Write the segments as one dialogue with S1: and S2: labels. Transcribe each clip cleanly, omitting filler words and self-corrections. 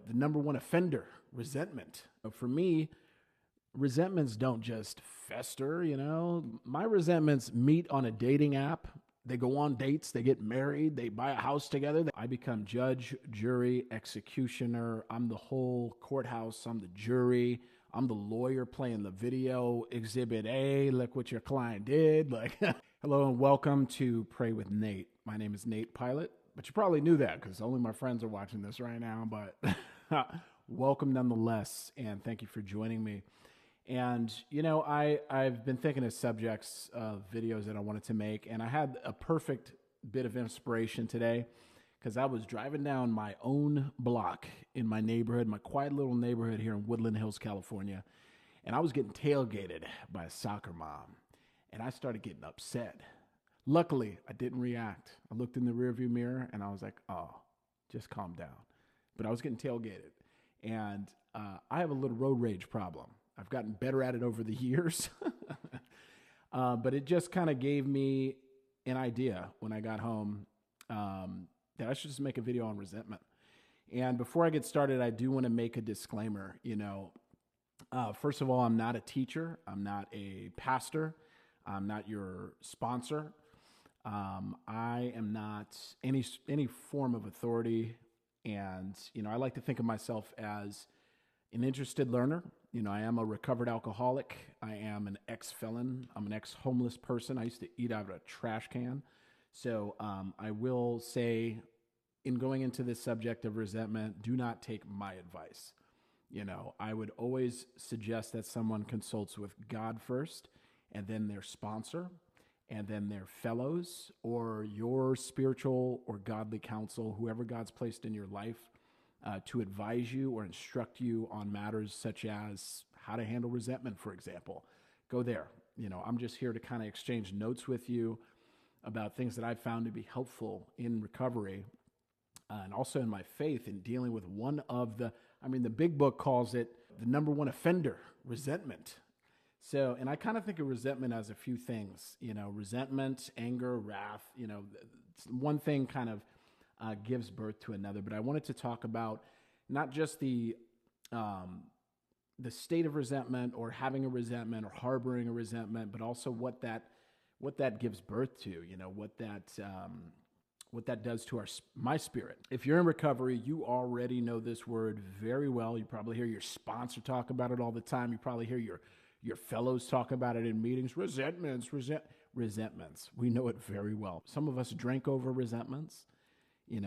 S1: the number one offender, resentment. For me, resentments don't just fester, My resentments meet on a dating app. They go on dates, they get married, they buy a house together. I become judge, jury, executioner. I'm the whole courthouse. I'm the jury. I'm the lawyer playing the video. Exhibit A, look what your client did. Hello and welcome to Pray with Nate. My name is Nate Pilot, but you probably knew that because only my friends are watching this right now. But welcome nonetheless, and thank you for joining me. And, I've been thinking of subjects of videos that I wanted to make, and I had a perfect bit of inspiration today because I was driving down my own block in my neighborhood, my quiet little neighborhood here in Woodland Hills, California, and I was getting tailgated by a soccer mom, and I started getting upset. Luckily, I didn't react. I looked in the rearview mirror, and I was like, oh, just calm down. But I was getting tailgated, and I have a little road rage problem. I've gotten better at it over the years, but it just kind of gave me an idea when I got home that I should just make a video on resentment. And before I get started, I do want to make a disclaimer. First of all, I'm not a teacher. I'm not a pastor. I'm not your sponsor. I am not any form of authority. And, I like to think of myself as an interested learner. I am a recovered alcoholic. I am an ex-felon. I'm an ex-homeless person. I used to eat out of a trash can. So I will say, in going into this subject of resentment, do not take my advice. I would always suggest that someone consults with God first, and then their sponsor, and then their fellows, or your spiritual or godly counsel, whoever God's placed in your life, to advise you or instruct you on matters such as how to handle resentment, for example. Go there. I'm just here to kind of exchange notes with you about things that I've found to be helpful in recovery and also in my faith in dealing with one of the big book calls it the number one offender, resentment. So, and I kind of think of resentment as a few things, resentment, anger, wrath, one thing kind of gives birth to another. But I wanted to talk about not just the state of resentment or having a resentment or harboring a resentment, but also what that gives birth to. What that does to my spirit. If you're in recovery, you already know this word very well. You probably hear your sponsor talk about it all the time. You probably hear your fellows talk about it in meetings. Resentments. We know it very well. Some of us drank over resentments.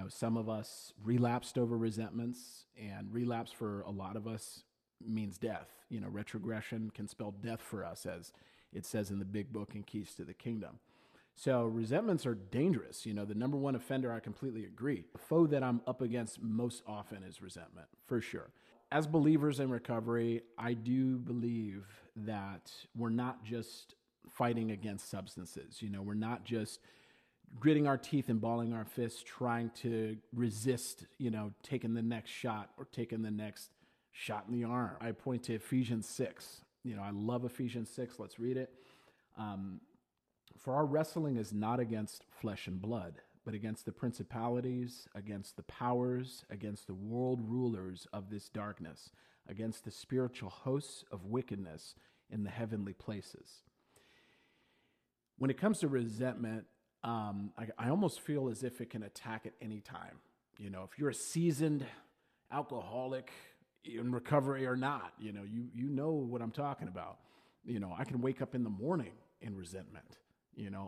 S1: Some of us relapsed over resentments, and relapse for a lot of us means death. Retrogression can spell death for us, as it says in the big book in Keys to the Kingdom. So resentments are dangerous. The number one offender, I completely agree. The foe that I'm up against most often is resentment, for sure. As believers in recovery, I do believe that we're not just fighting against substances. We're not just gritting our teeth and balling our fists, trying to resist, taking the next shot or taking the next shot in the arm. I point to Ephesians 6. I love Ephesians 6. Let's read it. For our wrestling is not against flesh and blood, but against the principalities, against the powers, against the world rulers of this darkness, against the spiritual hosts of wickedness in the heavenly places. When it comes to resentment, I almost feel as if it can attack at any time. If you're a seasoned alcoholic in recovery or not, you know what I'm talking about. I can wake up in the morning in resentment.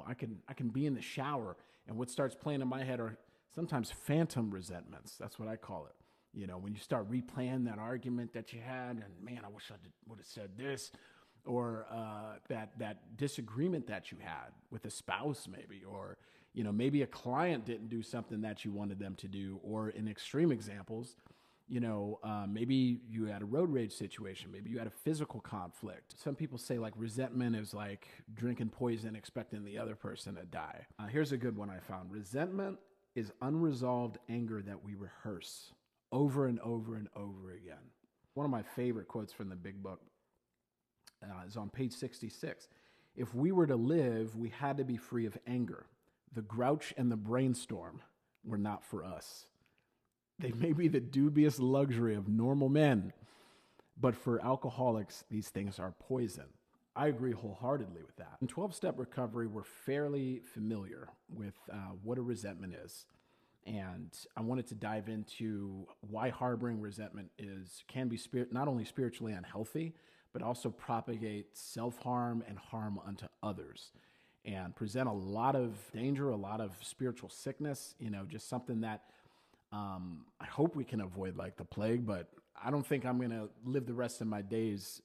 S1: I can be in the shower, and what starts playing in my head are sometimes phantom resentments. That's what I call it. When you start replaying that argument that you had, and man, I wish I would have said this. Or that disagreement that you had with a spouse, maybe, or maybe a client didn't do something that you wanted them to do, or in extreme examples, maybe you had a road rage situation, maybe you had a physical conflict. Some people say like resentment is like drinking poison, expecting the other person to die. Here's a good one I found. Resentment is unresolved anger that we rehearse over and over and over again. One of my favorite quotes from the big book is on page 66. If we were to live, we had to be free of anger. The grouch and the brainstorm were not for us. They may be the dubious luxury of normal men, but for alcoholics, these things are poison. I agree wholeheartedly with that. In 12-step recovery, we're fairly familiar with what a resentment is. And I wanted to dive into why harboring resentment can be not only spiritually unhealthy, but also propagate self-harm and harm unto others, and present a lot of danger, a lot of spiritual sickness, just something that I hope we can avoid like the plague, but I don't think I'm going to live the rest of my days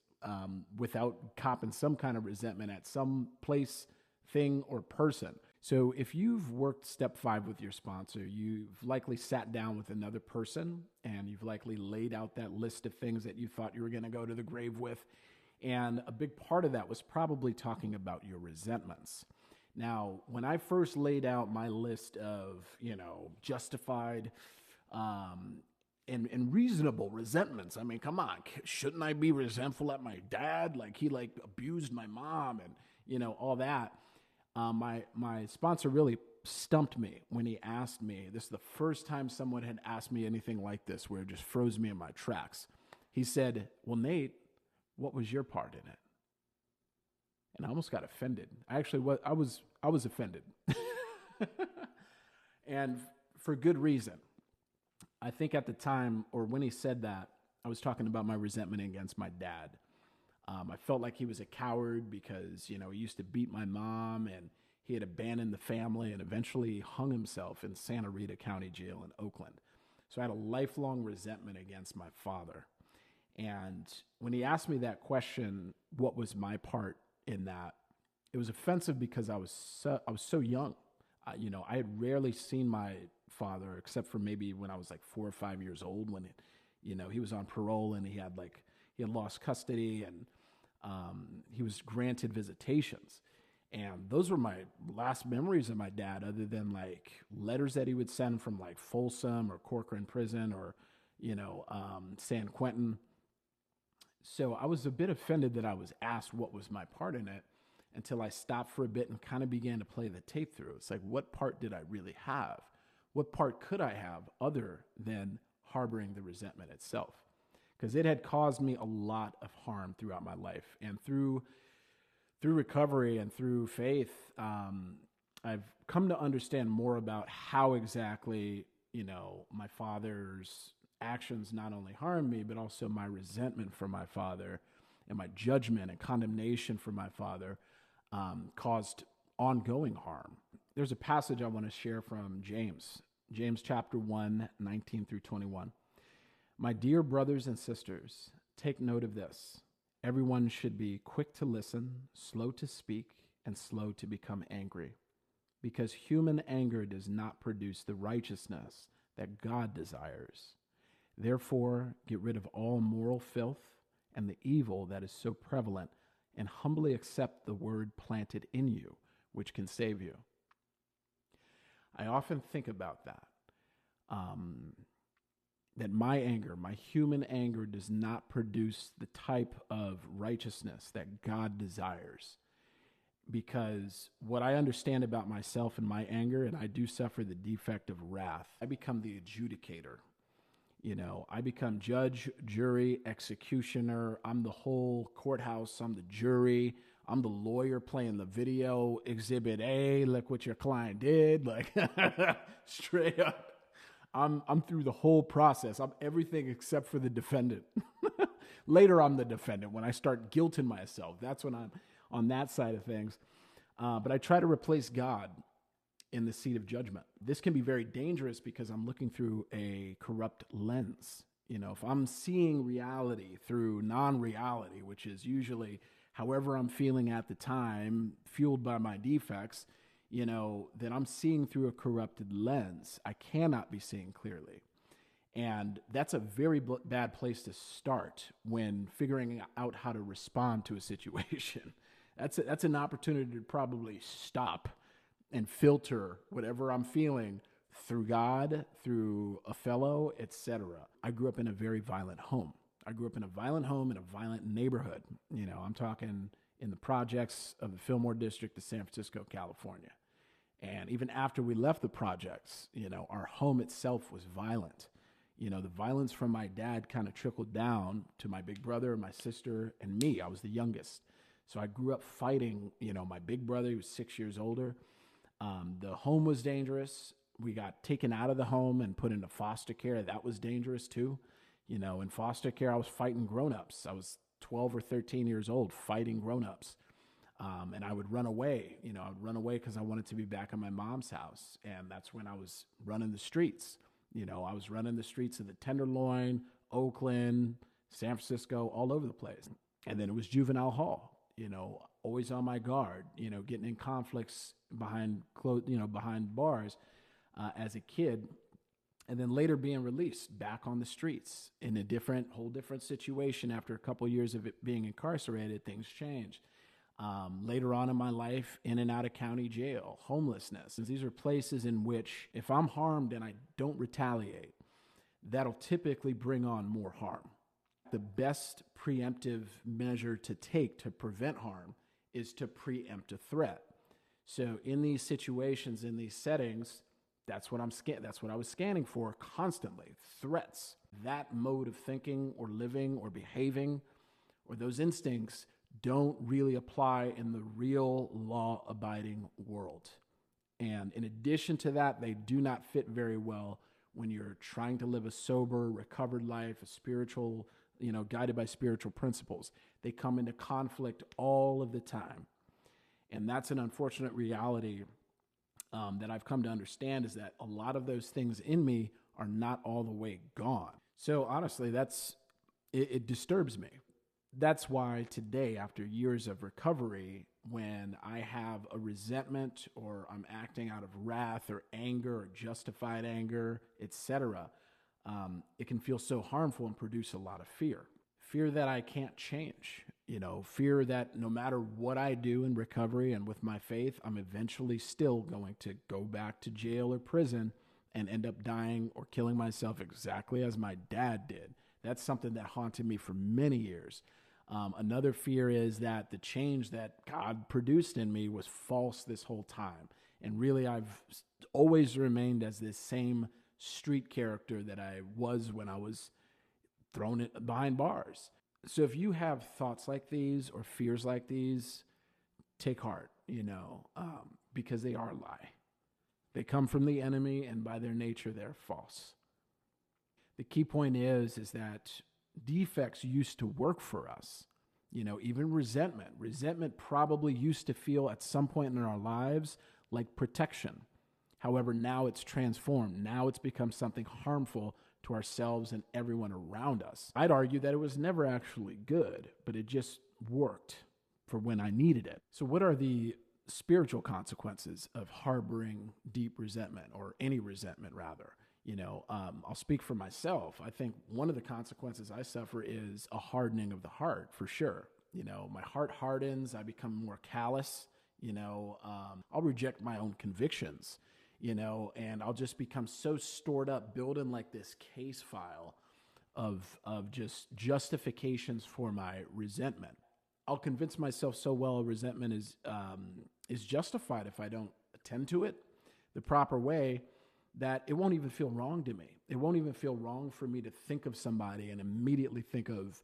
S1: without copping some kind of resentment at some place, thing, or person. So if you've worked step 5 with your sponsor, you've likely sat down with another person and you've likely laid out that list of things that you thought you were going to go to the grave with. And a big part of that was probably talking about your resentments. Now, when I first laid out my list of, justified and reasonable resentments, I mean, come on, shouldn't I be resentful at my dad? Like he abused my mom and, all that. My sponsor really stumped me when he asked me. This is the first time someone had asked me anything like this, where it just froze me in my tracks. He said, "Well, Nate, what was your part in it?" And I almost got offended. I was offended, and for good reason. I think at the time, or when he said that, I was talking about my resentment against my dad. I felt like he was a coward because, he used to beat my mom and he had abandoned the family and eventually hung himself in Santa Rita County Jail in Oakland. So I had a lifelong resentment against my father. And when he asked me that question, what was my part in that? It was offensive because I was so young. I had rarely seen my father except for maybe when I was like 4 or 5 years old, when he was on parole and he had lost custody, and he was granted visitations. And those were my last memories of my dad, other than like letters that he would send from like Folsom or Corcoran Prison or, San Quentin. So I was a bit offended that I was asked what was my part in it, until I stopped for a bit and kind of began to play the tape through. It's like, what part did I really have? What part could I have other than harboring the resentment itself? Because it had caused me a lot of harm throughout my life. And through recovery and through faith, I've come to understand more about how exactly, my father's actions not only harmed me, but also my resentment for my father and my judgment and condemnation for my father caused ongoing harm. There's a passage I want to share from James chapter 1, 19 through 21. My dear brothers and sisters, take note of this. Everyone should be quick to listen, slow to speak, and slow to become angry, because human anger does not produce the righteousness that God desires. Therefore, get rid of all moral filth and the evil that is so prevalent, and humbly accept the word planted in you, which can save you. I often think about that. That my anger, my human anger, does not produce the type of righteousness that God desires. Because what I understand about myself and my anger, and I do suffer the defect of wrath, I become the adjudicator. I become judge, jury, executioner. I'm the whole courthouse. I'm the jury. I'm the lawyer playing the video. Exhibit A, look what your client did. Like, straight up. I'm through the whole process. I'm everything except for the defendant. Later, I'm the defendant. When I start guilting myself, that's when I'm on that side of things. But I try to replace God in the seat of judgment. This can be very dangerous because I'm looking through a corrupt lens. If I'm seeing reality through non-reality, which is usually however I'm feeling at the time, fueled by my defects, then I'm seeing through a corrupted lens. I cannot be seeing clearly. And that's a very bad place to start when figuring out how to respond to a situation. That's an opportunity to probably stop and filter whatever I'm feeling through God, through a fellow, etc. I grew up in a very violent home. I grew up in a violent home in a violent neighborhood. I'm talking in the projects of the Fillmore District of San Francisco, California. And even after we left the projects, our home itself was violent. The violence from my dad kind of trickled down to my big brother, my sister, and me. I was the youngest. So I grew up fighting, my big brother, he was 6 years older. The home was dangerous. We got taken out of the home and put into foster care. That was dangerous too. In foster care, I was fighting grown-ups. I was 12 or 13 years old fighting grown-ups. And I would run away. I would run away because I wanted to be back at my mom's house. And that's when I was running the streets. I was running the streets of the Tenderloin, Oakland, San Francisco, all over the place. And then it was juvenile hall, always on my guard, getting in conflicts behind bars as a kid. And then later being released back on the streets in a whole different situation. After a couple of years of it being incarcerated, things changed. Later on in my life, in and out of county jail, homelessness. These are places in which if I'm harmed and I don't retaliate, that'll typically bring on more harm. The best preemptive measure to take to prevent harm is to preempt a threat. So in these situations, in these settings, that's what I was scanning for constantly. Threats. That mode of thinking or living or behaving or those instincts don't really apply in the real law-abiding world. And in addition to that, they do not fit very well when you're trying to live a sober, recovered life, a spiritual, guided by spiritual principles. They come into conflict all of the time. And that's an unfortunate reality that I've come to understand, is that a lot of those things in me are not all the way gone. So honestly, it disturbs me. That's why today, after years of recovery, when I have a resentment or I'm acting out of wrath or anger or justified anger, etc., it can feel so harmful and produce a lot of fear. Fear that I can't change, fear that no matter what I do in recovery and with my faith, I'm eventually still going to go back to jail or prison and end up dying or killing myself exactly as my dad did. That's something that haunted me for many years. Another fear is that the change that God produced in me was false this whole time. And really, I've always remained as this same street character that I was when I was thrown behind bars. So if you have thoughts like these or fears like these, take heart, because they are a lie. They come from the enemy, and by their nature, they're false. The key point is that defects used to work for us. Even resentment. Resentment probably used to feel at some point in our lives like protection. However, now it's transformed. Now it's become something harmful to ourselves and everyone around us. I'd argue that it was never actually good, but it just worked for when I needed it. So what are the spiritual consequences of harboring deep resentment, or any resentment rather? I'll speak for myself. I think one of the consequences I suffer is a hardening of the heart, for sure. My heart hardens. I become more callous. I'll reject my own convictions, and I'll just become so stored up, building like this case file of just justifications for my resentment. I'll convince myself so well resentment is justified if I don't attend to it the proper way, that it won't even feel wrong to me. It won't even feel wrong for me to think of somebody and immediately think of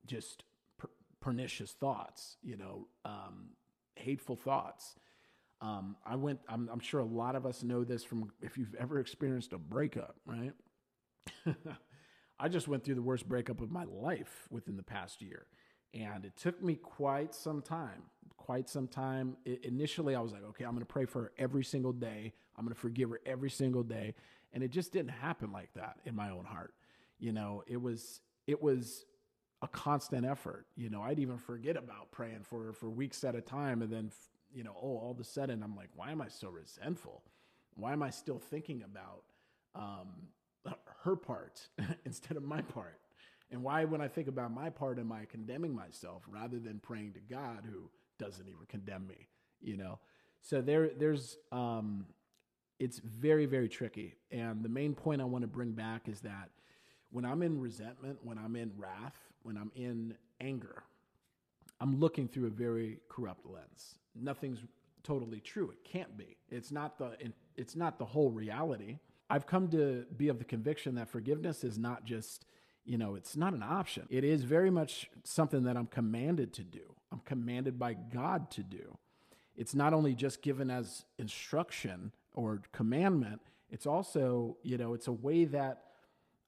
S1: just pernicious thoughts, hateful thoughts. I'm sure a lot of us know this from if you've ever experienced a breakup, right? I just went through the worst breakup of my life within the past year. And it took me quite some time. Initially, I was like, okay, I'm going to pray for her every single day. I'm going to forgive her every single day. And it just didn't happen like that in my own heart. It was a constant effort. I'd even forget about praying for her for weeks at a time. And then, all of a sudden I'm like, why am I so resentful? Why am I still thinking about her part instead of my part? And why, when I think about my part, am I condemning myself rather than praying to God, who doesn't even condemn me, So there's it's very, very tricky. And the main point I want to bring back is that when I'm in resentment, when I'm in wrath, when I'm in anger, I'm looking through a very corrupt lens. Nothing's totally true. It can't be. It's not the whole reality. I've come to be of the conviction that forgiveness is not just, it's not an option. It is very much something that I'm commanded to do. I'm commanded by God to do. It's not only just given as instruction or commandment, it's also, it's a way that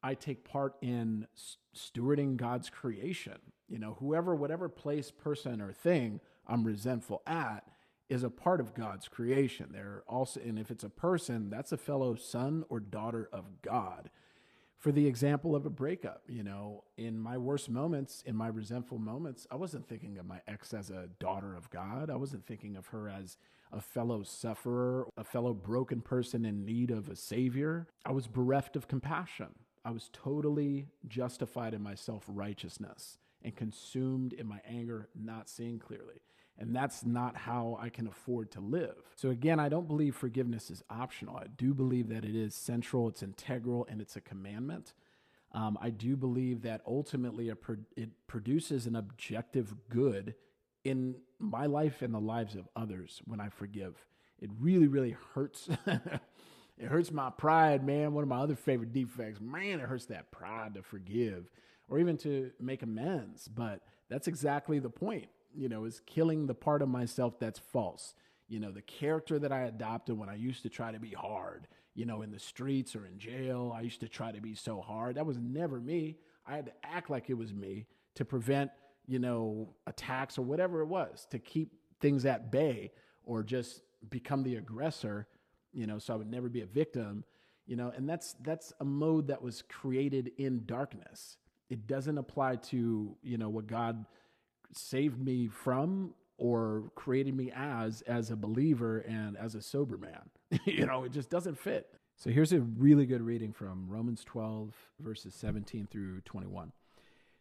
S1: I take part in stewarding God's creation. Whatever place, person, or thing I'm resentful at is a part of God's creation. They're also, and if it's a person, that's a fellow son or daughter of God. For the example of a breakup, in my worst moments, in my resentful moments, I wasn't thinking of my ex as a daughter of God. I wasn't thinking of her as a fellow sufferer, a fellow broken person in need of a savior. I was bereft of compassion. I was totally justified in my self-righteousness and consumed in my anger, not seeing clearly. And that's not how I can afford to live. So again, I don't believe forgiveness is optional. I do believe that it is central, it's integral, and it's a commandment. I do believe that ultimately it produces an objective good in my life and the lives of others when I forgive. It really, really hurts. It hurts my pride, man. One of my other favorite defects, man, it hurts that pride to forgive or even to make amends. But that's exactly the point. Is killing the part of myself that's false. The character that I adopted when I used to try to be hard, in the streets or in jail. I used to try to be so hard. That was never me. I had to act like it was me to prevent, attacks or whatever it was, to keep things at bay or just become the aggressor, so I would never be a victim, and that's a mode that was created in darkness. It doesn't apply to, what God saved me from or created me as a believer and as a sober man. It just doesn't fit. So here's a really good reading from Romans 12, verses 17 through 21.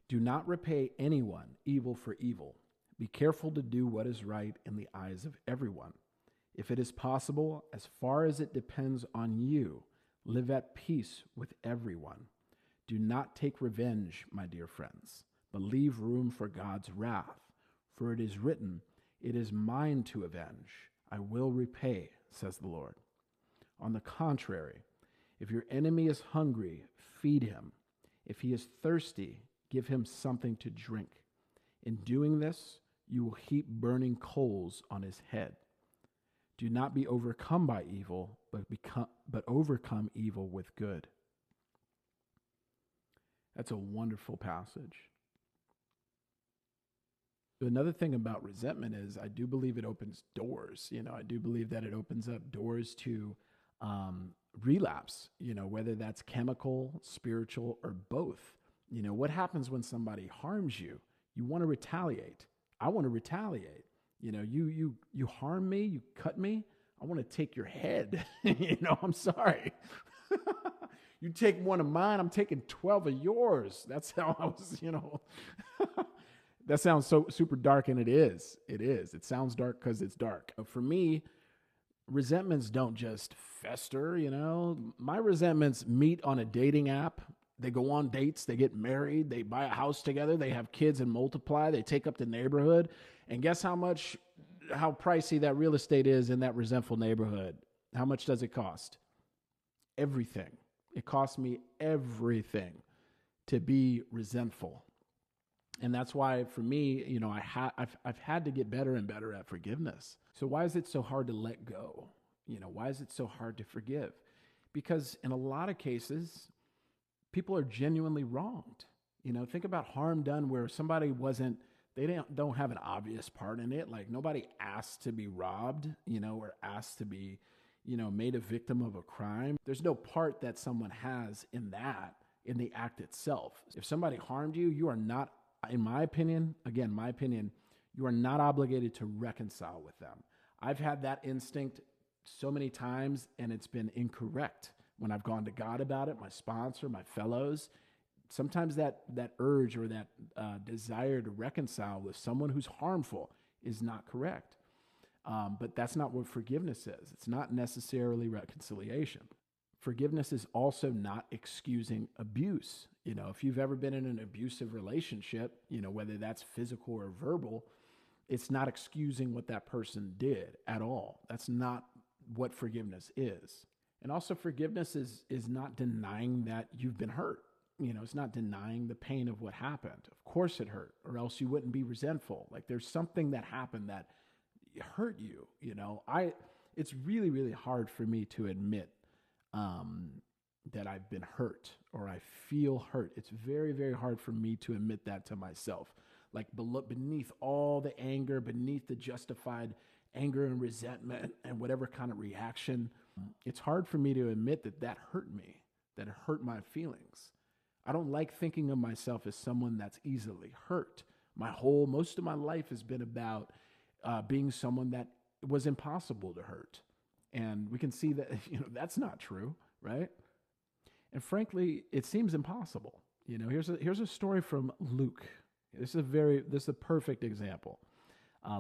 S1: Do not repay anyone evil for evil. Be careful to do what is right in the eyes of everyone. If it is possible, as far as it depends on you, live at peace with everyone. Do not take revenge, my dear friends, but leave room for God's wrath. For it is written, "It is mine to avenge. I will repay," says the Lord. On the contrary, if your enemy is hungry, feed him. If he is thirsty, give him something to drink. In doing this, you will heap burning coals on his head. Do not be overcome by evil, but overcome evil with good. That's a wonderful passage. Another thing about resentment is I do believe it opens doors. I do believe that it opens up doors to relapse, whether that's chemical, spiritual, or both. What happens when somebody harms you? You want to retaliate. I want to retaliate. You harm me, you cut me, I want to take your head. I'm sorry. You take one of mine, I'm taking 12 of yours. That's how I was, That sounds so super dark, and it is. It is. It sounds dark because it's dark. For me, resentments don't just fester, My resentments meet on a dating app. They go on dates, they get married, they buy a house together, they have kids and multiply, they take up the neighborhood. And guess how pricey that real estate is in that resentful neighborhood? How much does it cost? Everything. It costs me everything to be resentful. And that's why, for me, I've had to get better and better at forgiveness. So why is it so hard to let go? Why is it so hard to forgive? Because in a lot of cases, people are genuinely wronged. Think about harm done where somebody don't have an obvious part in it. Like nobody asked to be robbed, or asked to be, made a victim of a crime. There's no part that someone has in the act itself. If somebody harmed you, you are not, in my opinion, you are not obligated to reconcile with them. I've had that instinct so many times, and it's been incorrect. When I've gone to God about it, my sponsor, my fellows, sometimes that urge or that desire to reconcile with someone who's harmful is not correct. But that's not what forgiveness is. It's not necessarily reconciliation. Forgiveness is also not excusing abuse. If you've ever been in an abusive relationship, whether that's physical or verbal, it's not excusing what that person did at all. That's not what forgiveness is. And also forgiveness is not denying that you've been hurt. It's not denying the pain of what happened. Of course it hurt, or else you wouldn't be resentful. Like there's something that happened that hurt you. It's really, really hard for me to admit that I've been hurt or I feel hurt. It's very, very hard for me to admit that to myself. Like beneath all the anger, beneath the justified anger and resentment and whatever kind of reaction, it's hard for me to admit that hurt me, that it hurt my feelings. I don't like thinking of myself as someone that's easily hurt. Most of my life has been about being someone that was impossible to hurt. And we can see that, that's not true, right? And frankly, it seems impossible. Here's a story from Luke. This is a perfect example.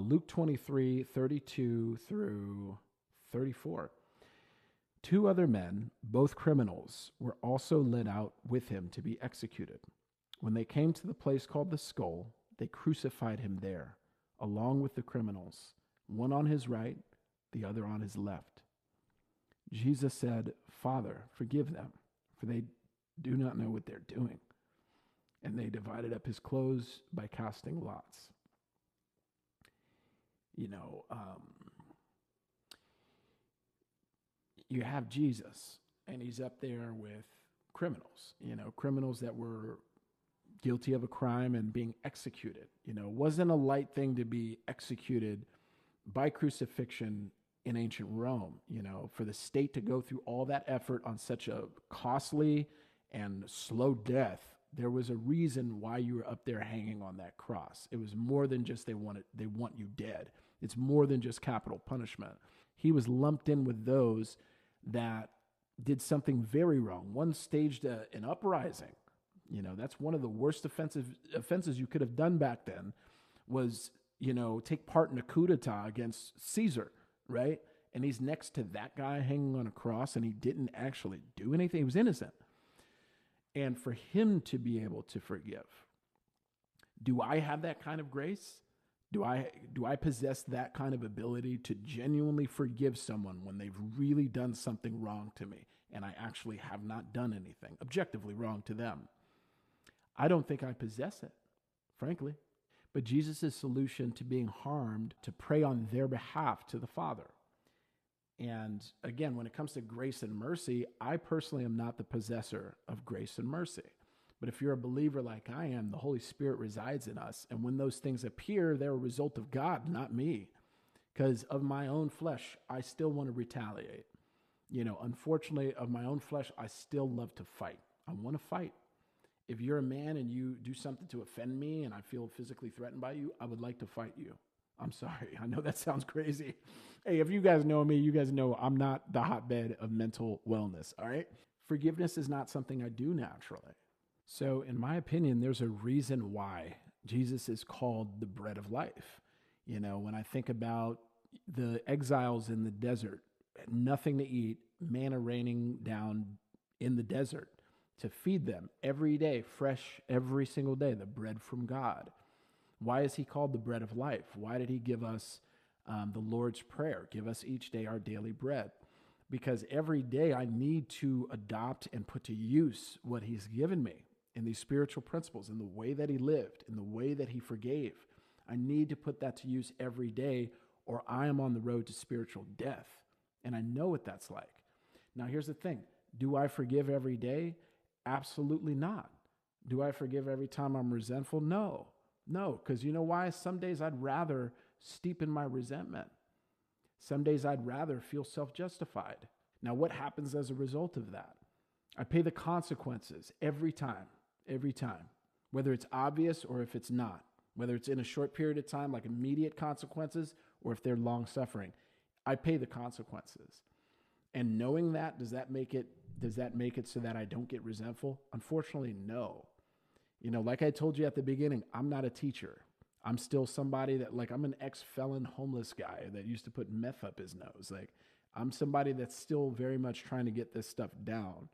S1: Luke 23:32 through 34. 2 other men, both criminals, were also led out with him to be executed. When they came to the place called the Skull, they crucified him there, along with the criminals, one on his right, the other on his left. Jesus said, "Father, forgive them, for they do not know what they're doing." And they divided up his clothes by casting lots. You have Jesus, and he's up there with criminals, criminals that were guilty of a crime and being executed. It wasn't a light thing to be executed by crucifixion in ancient Rome, for the state to go through all that effort on such a costly and slow death. There was a reason why you were up there hanging on that cross. It was more than just they want you dead. It's more than just capital punishment. He was lumped in with those that did something very wrong. One staged an uprising. That's one of the worst offenses you could have done back then was, take part in a coup d'etat against Caesar, right? And he's next to that guy hanging on a cross, and he didn't actually do anything. He was innocent. And for him to be able to forgive, do I have that kind of grace? Do I possess that kind of ability to genuinely forgive someone when they've really done something wrong to me and I actually have not done anything objectively wrong to them? I don't think I possess it, frankly. But Jesus' solution to being harmed, to pray on their behalf to the Father. And again, when it comes to grace and mercy, I personally am not the possessor of grace and mercy. But if you're a believer like I am, the Holy Spirit resides in us. And when those things appear, they're a result of God, not me. Because of my own flesh, I still want to retaliate. Unfortunately, of my own flesh, I still love to fight. I want to fight. If you're a man and you do something to offend me and I feel physically threatened by you, I would like to fight you. I'm sorry. I know that sounds crazy. Hey, if you guys know me, you guys know I'm not the hotbed of mental wellness, all right? Forgiveness is not something I do naturally. So in my opinion, there's a reason why Jesus is called the bread of life. When I think about the exiles in the desert, nothing to eat, manna raining down in the desert to feed them every day, fresh every single day, the bread from God. Why is he called the bread of life? Why did he give us the Lord's Prayer? Give us each day our daily bread. Because every day I need to adopt and put to use what he's given me in these spiritual principles, in the way that he lived, in the way that he forgave. I need to put that to use every day, or I am on the road to spiritual death. And I know what that's like. Now, here's the thing. Do I forgive every day? Absolutely not. Do I forgive every time I'm resentful? No, because you know why? Some days I'd rather steep in my resentment. Some days I'd rather feel self-justified. Now, what happens as a result of that? I pay the consequences every time, whether it's obvious or if it's not, whether it's in a short period of time, like immediate consequences, or if they're long suffering. I pay the consequences. And knowing that, does that make it so that I don't get resentful? Unfortunately, no. Like I told you at the beginning, I'm not a teacher. I'm still somebody that, I'm an ex-felon homeless guy that used to put meth up his nose. I'm somebody that's still very much trying to get this stuff down.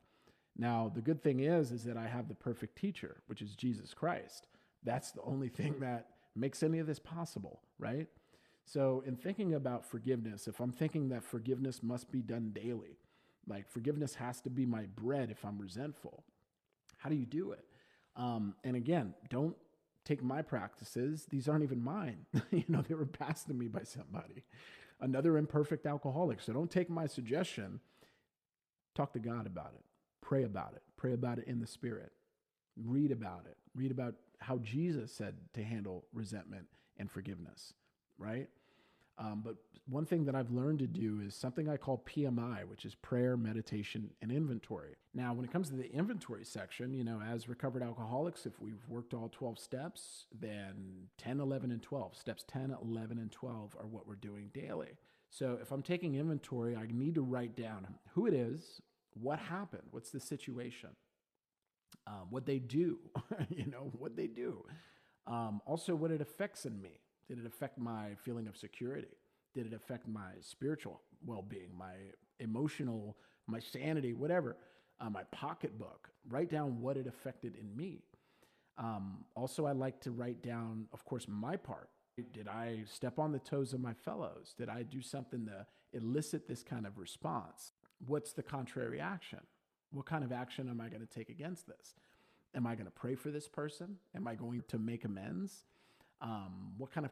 S1: Now, the good thing is that I have the perfect teacher, which is Jesus Christ. That's the only thing that makes any of this possible, right? So in thinking about forgiveness, if I'm thinking that forgiveness must be done daily, Like forgiveness has to be my bread if I'm resentful. How do you do it? And again, don't take my practices. These aren't even mine. They were passed to me by somebody, another imperfect alcoholic. So don't take my suggestion. Talk to God about it. Pray about it. Pray about it in the Spirit. Read about it. Read about how Jesus said to handle resentment and forgiveness, right? But one thing that I've learned to do is something I call PMI, which is prayer, meditation, and inventory. Now, when it comes to the inventory section, as recovered alcoholics, if we've worked all 12 steps, then 10, 11, and 12. Steps 10, 11, and 12 are what we're doing daily. So if I'm taking inventory, I need to write down who it is, what happened, what's the situation, what they do, what they do. Also, what it affects in me. Did it affect my feeling of security? Did it affect my spiritual well-being, my emotional, my sanity, whatever, my pocketbook? Write down what it affected in me. Also, I like to write down, of course, my part. Did I step on the toes of my fellows? Did I do something to elicit this kind of response? What's the contrary action? What kind of action am I going to take against this? Am I going to pray for this person? Am I going to make amends? What kind of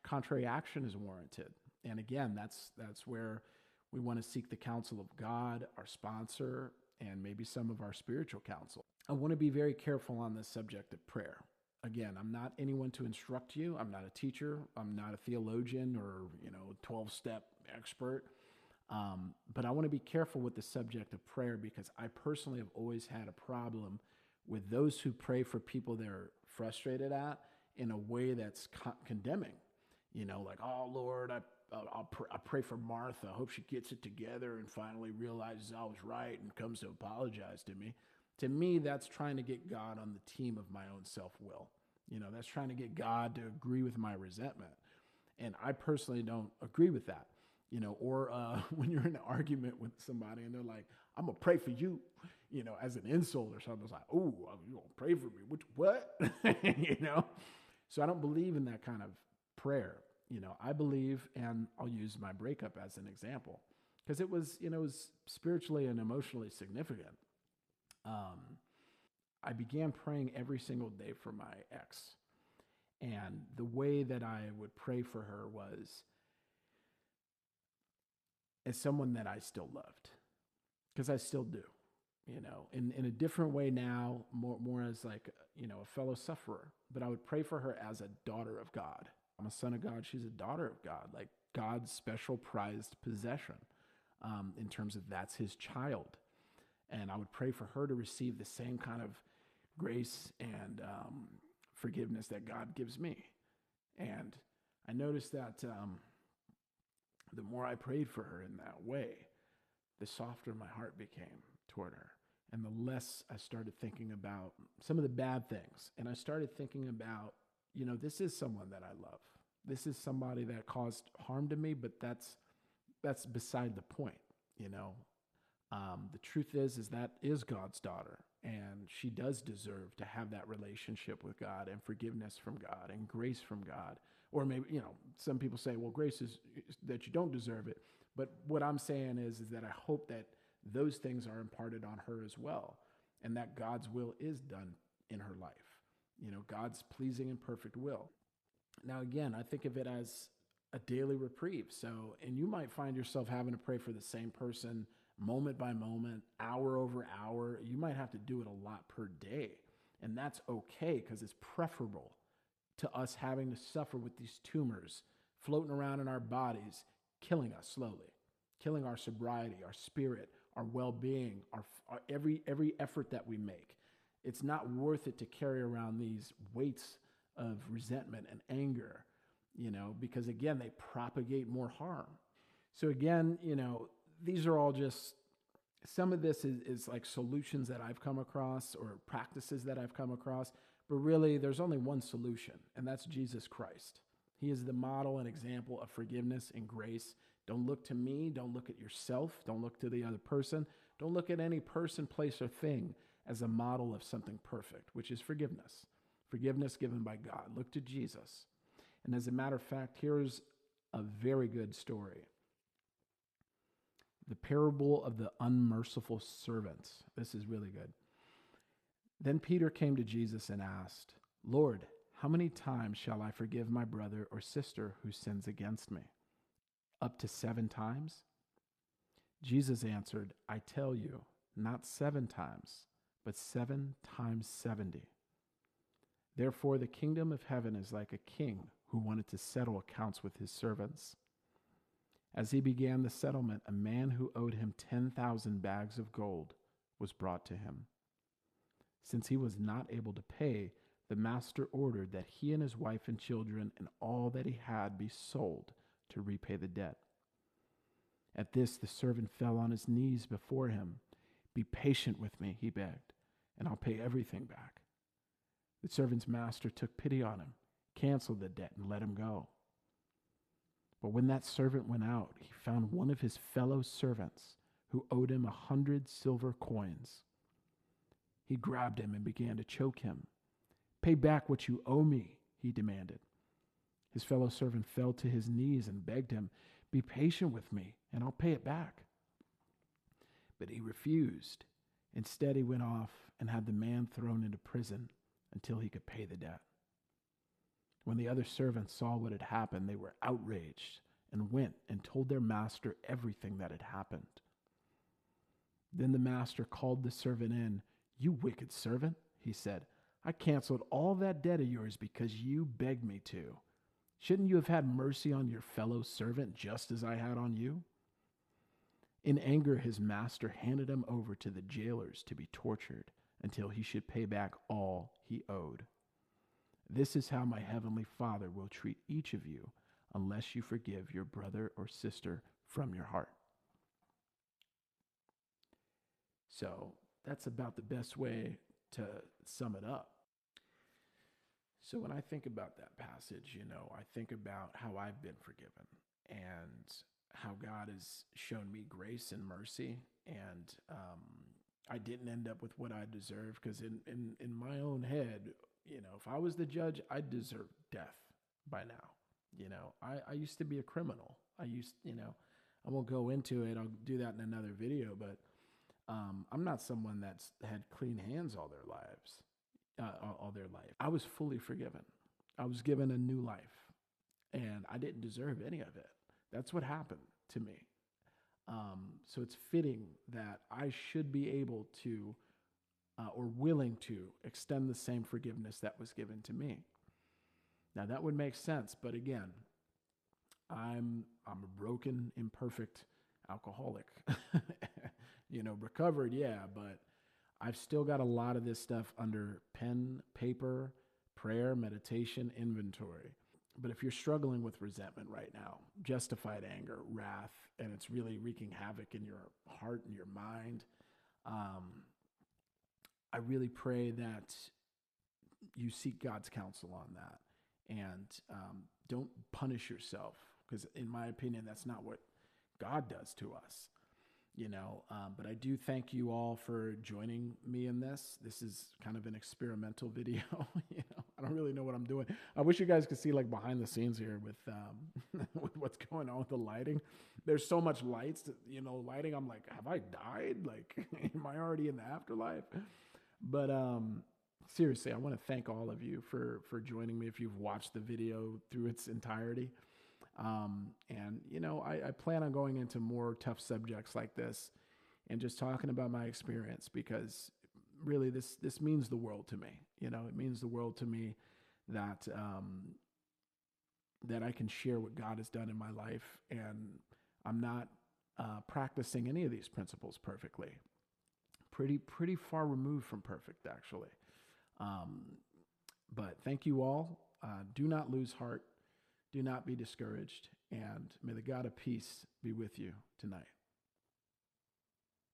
S1: contrary action is warranted? And again, that's where we want to seek the counsel of God, our sponsor, and maybe some of our spiritual counsel. I want to be very careful on this subject of prayer. Again, I'm not anyone to instruct you. I'm not a teacher. I'm not a theologian or 12-step expert. But I want to be careful with the subject of prayer because I personally have always had a problem with those who pray for people they're frustrated at in a way that's condemning. Like, oh, Lord, I pray for Martha. I hope she gets it together and finally realizes I was right and comes to apologize to me. To me, that's trying to get God on the team of my own self-will. That's trying to get God to agree with my resentment. And I personally don't agree with that. Or when you're in an argument with somebody and they're like, I'm going to pray for you, as an insult or something. It's like, oh, you going to pray for me? What? So I don't believe in that kind of prayer. I believe, and I'll use my breakup as an example, because it was spiritually and emotionally significant. I began praying every single day for my ex. And the way that I would pray for her was as someone that I still loved, because I still do, in a different way now, more as like, a fellow sufferer. But I would pray for her as a daughter of God. I'm a son of God. She's a daughter of God, like God's special prized possession, in terms of that's his child. And I would pray for her to receive the same kind of grace and forgiveness that God gives me. And I noticed that the more I prayed for her in that way, the softer my heart became toward her. And the less I started thinking about some of the bad things. And I started thinking about, this is someone that I love. This is somebody that caused harm to me, but that's beside the point, The truth is that is God's daughter, and she does deserve to have that relationship with God and forgiveness from God and grace from God. Or maybe, some people say, well, grace is that you don't deserve it. But what I'm saying is that I hope that those things are imparted on her as well, and that God's will is done in her life. God's pleasing and perfect will. Now, again, I think of it as a daily reprieve. So, and you might find yourself having to pray for the same person moment by moment, hour over hour. You might have to do it a lot per day. And that's okay, because it's preferable to us having to suffer with these tumors floating around in our bodies, killing us slowly, killing our sobriety, our spirit, our well-being, our every effort that we make. It's not worth it to carry around these weights of resentment and anger, because again, they propagate more harm. So again, these are all just, some of this is like solutions that I've come across or practices that I've come across, but really there's only one solution, and that's Jesus Christ. He is the model and example of forgiveness and grace. Don't look to me. Don't look at yourself. Don't look to the other person. Don't look at any person, place, or thing as a model of something perfect, which is forgiveness. Forgiveness given by God. Look to Jesus. And as a matter of fact, here's a very good story. The parable of the unmerciful servants. This is really good. Then Peter came to Jesus and asked, Lord, how many times shall I forgive my brother or sister who sins against me? Up to 7 times? Jesus answered, I tell you, not 7 times, but 7 times 70. Therefore, the kingdom of heaven is like a king who wanted to settle accounts with his servants. As he began the settlement, a man who owed him 10,000 bags of gold was brought to him. Since he was not able to pay, the master ordered that he and his wife and children and all that he had be sold to repay the debt. At this, the servant fell on his knees before him. Be patient with me, he begged, and I'll pay everything back. The servant's master took pity on him, canceled the debt, and let him go. But when that servant went out, he found one of his fellow servants who owed him 100 silver coins. He grabbed him and began to choke him. Pay back what you owe me, he demanded. His fellow servant fell to his knees and begged him, be patient with me, and I'll pay it back. But he refused. Instead, he went off and had the man thrown into prison until he could pay the debt. When the other servants saw what had happened, they were outraged and went and told their master everything that had happened. Then the master called the servant in. You wicked servant, he said, I canceled all that debt of yours because you begged me to. Shouldn't you have had mercy on your fellow servant just as I had on you? In anger, his master handed him over to the jailers to be tortured until he should pay back all he owed. This is how my heavenly Father will treat each of you unless you forgive your brother or sister from your heart. So that's about the best way to sum it up. So when I think about that passage, I think about how I've been forgiven and how God has shown me grace and mercy. And I didn't end up with what I deserved, because in my own head, if I was the judge, I'd deserve death by now. I used to be a criminal. I won't go into it. I'll do that in another video, but I'm not someone that's had clean hands all their lives. All their life. I was fully forgiven. I was given a new life, and I didn't deserve any of it. That's what happened to me. So it's fitting that I should be able to, or willing to, extend the same forgiveness that was given to me. Now that would make sense, but again, I'm a broken, imperfect alcoholic. Recovered, yeah, but I've still got a lot of this stuff under pen, paper, prayer, meditation, inventory. But if you're struggling with resentment right now, justified anger, wrath, and it's really wreaking havoc in your heart and your mind, I really pray that you seek God's counsel on that, and don't punish yourself, because in my opinion, that's not what God does to us. But I do thank you all for joining me in this. This is kind of an experimental video. I don't really know what I'm doing. I wish you guys could see like behind the scenes here with with what's going on with the lighting. There's so much lights, lighting. I'm like, have I died? Like, am I already in the afterlife? But seriously, I want to thank all of you for joining me if you've watched the video through its entirety. I plan on going into more tough subjects like this and just talking about my experience, because really this means the world to me. It means the world to me that I can share what God has done in my life, and I'm not practicing any of these principles perfectly. Pretty far removed from perfect, actually. But thank you all. Do not lose heart. Do not be discouraged, and may the God of peace be with you tonight.